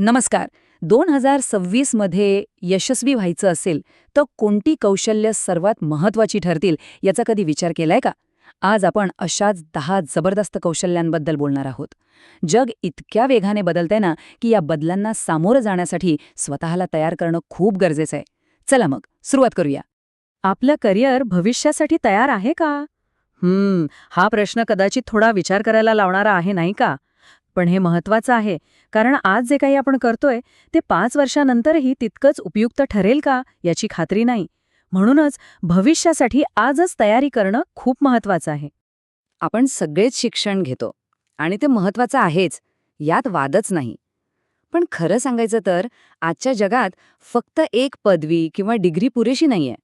नमस्कार. 2026 मध्ये यशस्वी व्हायचं असेल तर कोणती कौशल्य सर्वात महत्वाची ठरतील याचा कधी विचार केलाय का? आज आपण अशाच 10 जबरदस्त कौशल्यांबद्दल बोलणार आहोत. जग इतक्या वेगाने बदलतंय ना की या बदलांना सामोरं जाण्यासाठी स्वतःला तयार करणं खूप गरजेचं आहे. चला मग सुरुवात करूया. आपलं करिअर भविष्यासाठी तयार आहे का? हा प्रश्न कदाचित थोडा विचार करायला लावणारा आहे, नाही का? पण हे महत्वाचं आहे, कारण आज जे काही आपण करतोय ते 5 वर्षानंतरही तितकंच उपयुक्त ठरेल का याची खात्री नाही. म्हणूनच भविष्यासाठी आजच तयारी करणं खूप महत्वाचं आहे. आपण सगळेच शिक्षण घेतो आणि ते महत्वाचं आहेच, यात वादच नाही. पण खरं सांगायचं तर आजच्या जगात फक्त एक पदवी किंवा डिग्री पुरेशी नाहीये.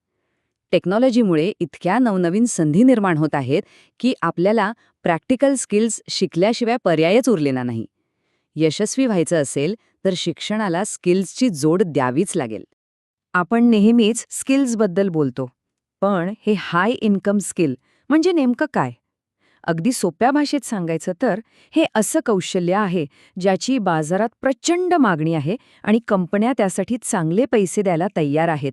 टेक्नॉलॉजीमुळे इतक्या नवनवीन संधी निर्माण होत आहेत की आपल्याला प्रॅक्टिकल स्किल्स शिकल्याशिवाय पर्यायच उरलेला नाही. यशस्वी व्हायचं असेल तर शिक्षणाला स्किल्सची जोड द्यावीच लागेल. आपण नेहमीच स्किल्सबद्दल बोलतो, पण हे हाय इन्कम स्किल म्हणजे नेमकं काय? अगदी सोप्या भाषेत सांगायचं तर हे असं कौशल्य आहे ज्याची बाजारात प्रचंड मागणी आहे आणि कंपन्या त्यासाठी चांगले पैसे द्यायला तयार आहेत.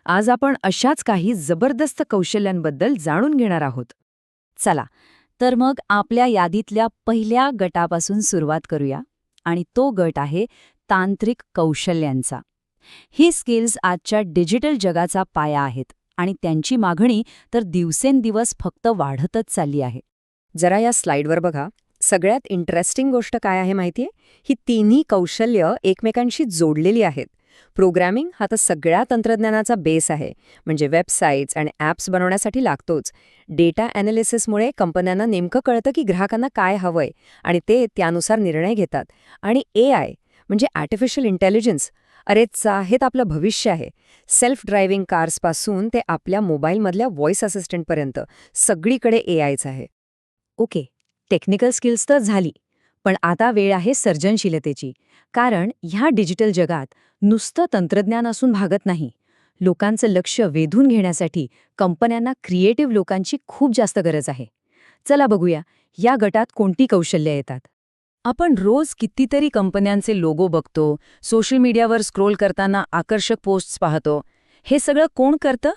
आज आपण अशाच काही जबरदस्त कौशल्यांबद्दल जाणून घेणार आहोत. चला, तर मग आपल्या यादीतल्या पहिल्या गटापासून सुरुवात करूया. आणि तो गट आहे तांत्रिक कौशल्यांचा. ही स्किल्स आजच्या डिजिटल जगाचा पाया आहेत आणि त्यांची मागणी तर दिवसेंदिवस फक्त वाढतच चालली आहे. जरा या स्लाइडवर बघा. सगळ्यात इंटरेस्टिंग गोष्ट काय आहे माहितीये? ही तिन्ही कौशल्य एकमेकांशी जोडलेली आहेत. प्रोग्रॅमिंग हा तर सगळ्या तंत्रज्ञानाचा बेस आहे, म्हणजे वेबसाईट्स आणि ॲप्स बनवण्यासाठी लागतोच. डेटा ॲनालिसिसमुळे कंपन्यांना नेमकं कळतं की ग्राहकांना काय हवंय आणि ते त्यानुसार निर्णय घेतात. आणि AI म्हणजे आर्टिफिशियल इंटेलिजन्स, अरे चाहेत आपलं भविष्य आहे. सेल्फ ड्रायव्हिंग कार्सपासून ते आपल्या मोबाईलमधल्या व्हॉइस असिस्टंटपर्यंत सगळीकडे AIच आहे. ओके, टेक्निकल स्किल्स तर झाली, पण आता वेळ आहे सर्जनशीलतेची. कारण ह्या डिजिटल जगात नुसतं तंत्रज्ञान असून भागत नाही. लोकांचं लक्ष वेधून घेण्यासाठी कंपन्यांना क्रिएटिव्ह लोकांची खूप जास्त गरज आहे. चला बघूया या गटात कोणती कौशल्य येतात. आपण रोज कितीतरी कंपन्यांचे लोगो बघतो, सोशल मीडियावर स्क्रोल करताना आकर्षक पोस्ट्स पाहतो. हे सगळं कोण करतं?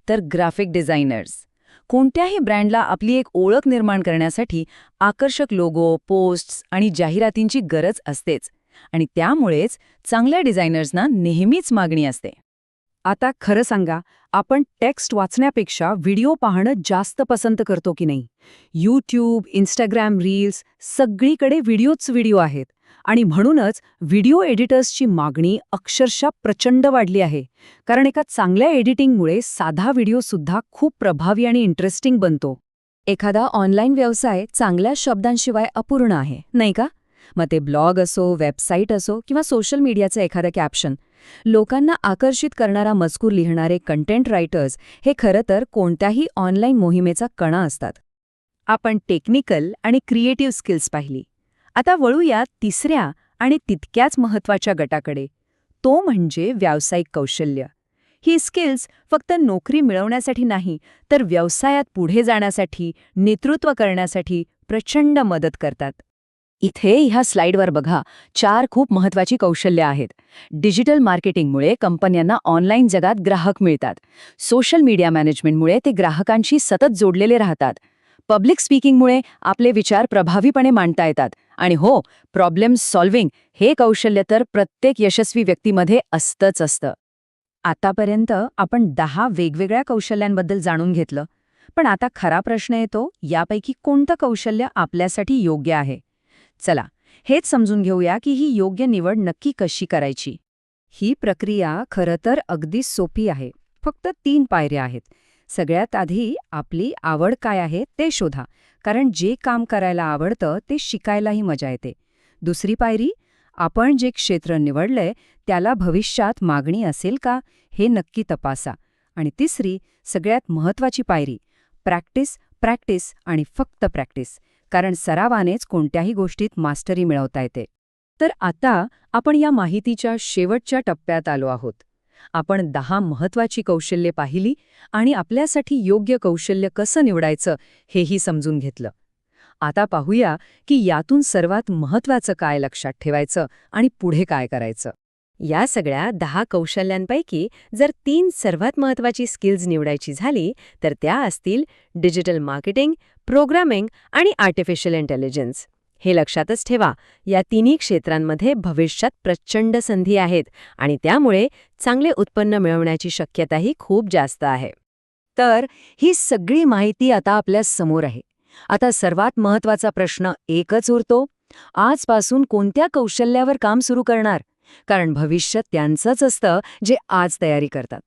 तर ग्राफिक डिझायनर्स. कोणत्याही ब्रँडला आपली एक ओळख निर्माण करण्यासाठी आकर्षक लोगो, पोस्ट्स आणि जाहिरातींची गरज असतेच. आणि त्यामुळेच चांगल्या डिझायनर्सना नेहमीच मागणी असते. आता खरं सांगा, आपण टेक्स्ट वाचण्यापेक्षा व्हिडिओ पाहणं जास्त पसंत करतो की नाही? यूट्यूब, इंस्टाग्राम रील्स सगळीकडे व्हिडिओ आहेत. आणि म्हणूनच व्हिडिओ एडिटर्सची मागणी अक्षरशः प्रचंड वाढली आहे. कारण एका चांगल्या एडिटिंगमुळे साधा व्हिडिओसुद्धा खूप प्रभावी आणि इंटरेस्टिंग बनतो. एखादा ऑनलाईन व्यवसाय चांगल्या शब्दांशिवाय अपूर्ण आहे, नाही का? मग ते ब्लॉग असो, वेबसाईट असो किंवा सोशल मीडियाचं एखादं कॅप्शन, लोकांना आकर्षित करणारा मजकूर लिहिणारे कंटेंट रायटर्स हे खरं तर कोणत्याही ऑनलाईन मोहिमेचा कणा असतात. आपण टेक्निकल आणि क्रिएटिव्ह स्किल्स पाहिली. आता वळूया तिसऱ्या आणि तितक्याच महत्त्वाच्या गटाकडे. तो म्हणजे व्यावसायिक कौशल्य. ही स्किल्स फक्त नोकरी मिळवण्यासाठी नाही, तर व्यवसायात पुढे जाण्यासाठी, नेतृत्व करण्यासाठी प्रचंड मदत करतात. इथे ह्या स्लाइडवर बघा, 4 खूप महत्त्वाची कौशल्य आहेत. डिजिटल मार्केटिंगमुळे कंपन्यांना ऑनलाईन जगात ग्राहक मिळतात. सोशल मीडिया मॅनेजमेंटमुळे ते ग्राहकांशी सतत जोडलेले राहतात. पब्लिक स्पीकिंगमुळे आपले विचार प्रभावीपणे मांडता येतात. आणि हो, प्रॉब्लेम सॉल्व्हिंग हे कौशल्य तर प्रत्येक यशस्वी व्यक्तीमध्ये असतं. आतापर्यंत आपण 10 वेगवेगळ्या कौशल्यांबद्दल जाणून घेतलं. पण आता खरा प्रश्न येतो, यापैकी कोणतं कौशल्य आपल्यासाठी योग्य आहे? चला, हेच समजून घेऊया की ही योग्य निवड नक्की कशी करायची. ही प्रक्रिया खरं तर अगदी सोपी आहे. फक्त 3 पायऱ्या आहेत. सगळ्यात आधी आपली आवड काय आहे ते शोधा, कारण जे काम करायला आवडतं ते शिकायलाही मजा येते. दुसरी पायरी, आपण जे क्षेत्र निवडलंय त्याला भविष्यात मागणी असेल का हे नक्की तपासा. आणि तिसरी, सगळ्यात महत्त्वाची पायरी, प्रॅक्टिस, प्रॅक्टिस आणि फक्त प्रॅक्टिस. कारण सरावानेच कोणत्याही गोष्टीत मास्टरी मिळवता येते. तर आता आपण या माहितीच्या शेवटच्या टप्प्यात आलो आहोत. आपण 10 महत्त्वाची कौशल्ये पाहिली आणि आपल्यासाठी योग्य कौशल्य कसं निवडायचं हेही समजून घेतलं. आता पाहूया की यातून सर्वात महत्त्वाचं काय लक्षात ठेवायचं आणि पुढे काय करायचं. या सगळ्या 10 कौशल्यांपैकी जर 3 सर्वात महत्त्वाची स्किल्स निवडायची झाली तर त्या असतील डिजिटल मार्केटिंग, प्रोग्रामिंग आणि आर्टिफिशियल इंटेलिजन्स. हे लक्षातच ठेवा, या तिन्ही क्षेत्रांमध्ये भविष्यात प्रचंड संधी आहेत आणि त्यामुळे चांगले उत्पन्न मिळवण्याची शक्यताही खूप जास्त आहे. तर ही सगळी माहिती आता आपल्या समोर आहे. आता सर्वात महत्त्वाचा प्रश्न एकच उरतो, आजपासून कोणत्या कौशल्यावर काम सुरू करणार? कारण भविष्य त्यांचंच असतं जे आज तयारी करतात.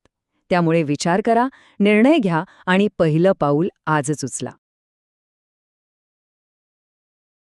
त्यामुळे विचार करा, निर्णय घ्या आणि पहिलं पाऊल आजच उचला.